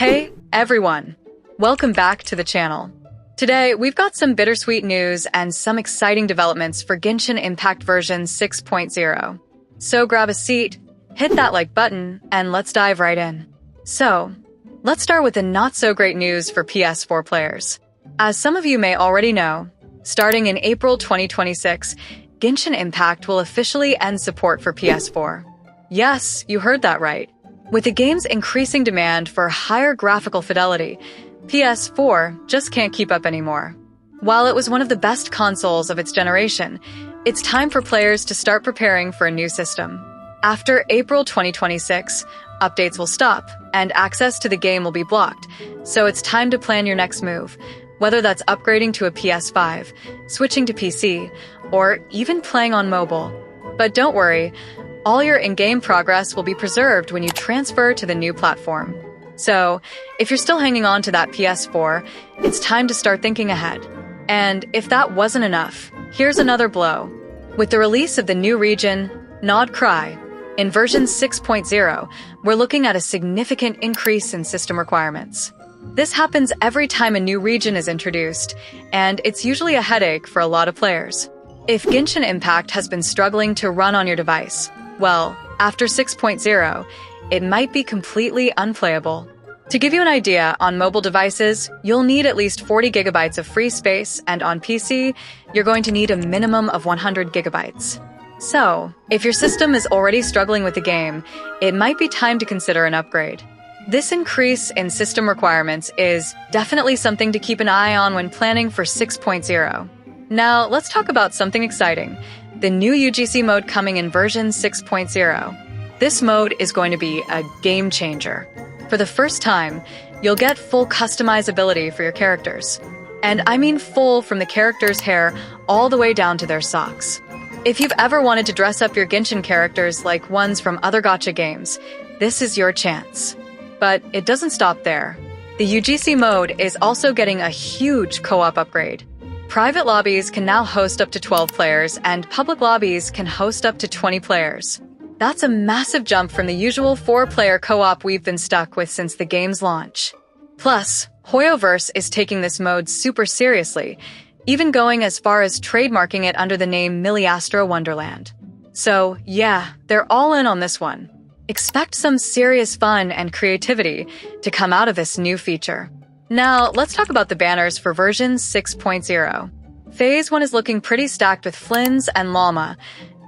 Hey, everyone! Welcome back to the channel. Today, we've got some bittersweet news and some exciting developments for Genshin Impact version 6.0. So grab a seat, hit that like button, and let's dive right in. So, let's start with the not-so-great news for PS4 players. As some of you may already know, starting in April 2026, Genshin Impact will officially end support for PS4. Yes, you heard that right. With the game's increasing demand for higher graphical fidelity, PS4 just can't keep up anymore. While it was one of the best consoles of its generation, it's time for players to start preparing for a new system. After April 2026, updates will stop, and access to the game will be blocked, so it's time to plan your next move, whether that's upgrading to a PS5, switching to PC, or even playing on mobile. But don't worry, all your in-game progress will be preserved when you transfer to the new platform. So, if you're still hanging on to that PS4, it's time to start thinking ahead. And if that wasn't enough, here's another blow. With the release of the new region, Notkrae, in version 6.0, we're looking at a significant increase in system requirements. This happens every time a new region is introduced, and it's usually a headache for a lot of players. If Genshin Impact has been struggling to run on your device, well, after 6.0, it might be completely unplayable. To give you an idea, on mobile devices, you'll need at least 40 gigabytes of free space, and on PC, you're going to need a minimum of 100 gigabytes. So, if your system is already struggling with the game, it might be time to consider an upgrade. This increase in system requirements is definitely something to keep an eye on when planning for 6.0. Now, let's talk about something exciting. The new UGC mode coming in version 6.0. This mode is going to be a game changer. For the first time, you'll get full customizability for your characters. And I mean full from the character's hair all the way down to their socks. If you've ever wanted to dress up your Genshin characters like ones from other gacha games, this is your chance. But it doesn't stop there. The UGC mode is also getting a huge co-op upgrade. Private lobbies can now host up to 12 players, and public lobbies can host up to 20 players. That's a massive jump from the usual 4-player co-op we've been stuck with since the game's launch. Plus, Hoyoverse is taking this mode super seriously, even going as far as trademarking it under the name Miliastro Wonderland. So, yeah, they're all in on this one. Expect some serious fun and creativity to come out of this new feature. Now, let's talk about the banners for version 6.0. Phase 1 is looking pretty stacked with Iflins and Llama,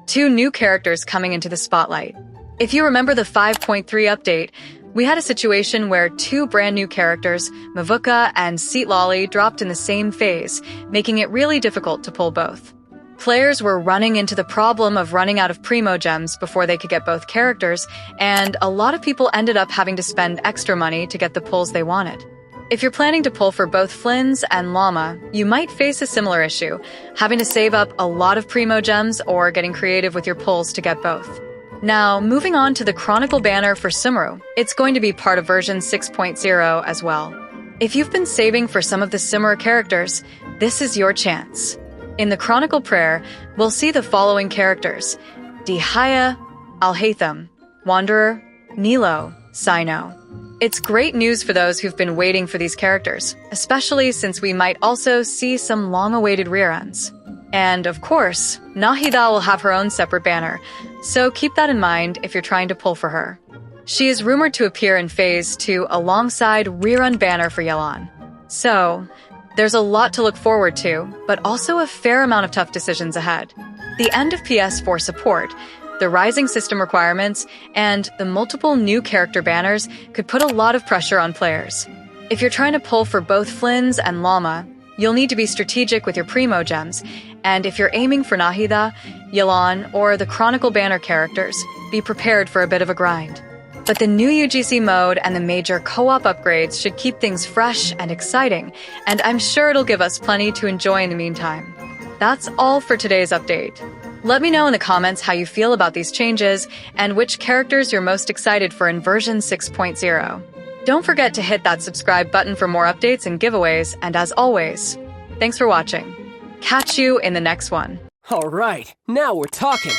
two new characters coming into the spotlight. If you remember the 5.3 update, we had a situation where two brand new characters, Mavika and Sitlali, dropped in the same phase, making it really difficult to pull both. Players were running into the problem of running out of Primo gems before they could get both characters, and a lot of people ended up having to spend extra money to get the pulls they wanted. If you're planning to pull for both Iflins and Llama, you might face a similar issue, having to save up a lot of Primo gems or getting creative with your pulls to get both. Now, moving on to the Chronicle banner for Sumeru, it's going to be part of version 6.0 as well. If you've been saving for some of the Sumeru characters, this is your chance. In the Chronicle Prayer, we'll see the following characters: Dehya, Alhytham, Wanderer, Nilo, Sino. It's great news for those who've been waiting for these characters, especially since we might also see some long-awaited reruns. And, of course, Nahida will have her own separate banner, so keep that in mind if you're trying to pull for her. She is rumored to appear in Phase 2 alongside rerun banner for Yelan. So, there's a lot to look forward to, but also a fair amount of tough decisions ahead. The end of PS4 support, the rising system requirements, and the multiple new character banners could put a lot of pressure on players. If you're trying to pull for both Iflins and Llama, you'll need to be strategic with your Primo gems, and if you're aiming for Nahida, Yelan, or the Chronicle banner characters, be prepared for a bit of a grind. But the new UGC mode and the major co-op upgrades should keep things fresh and exciting, and I'm sure it'll give us plenty to enjoy in the meantime. That's all for today's update. Let me know in the comments how you feel about these changes and which characters you're most excited for in version 6.0. Don't forget to hit that subscribe button for more updates and giveaways, and as always, thanks for watching. Catch you in the next one. All right, now we're talking.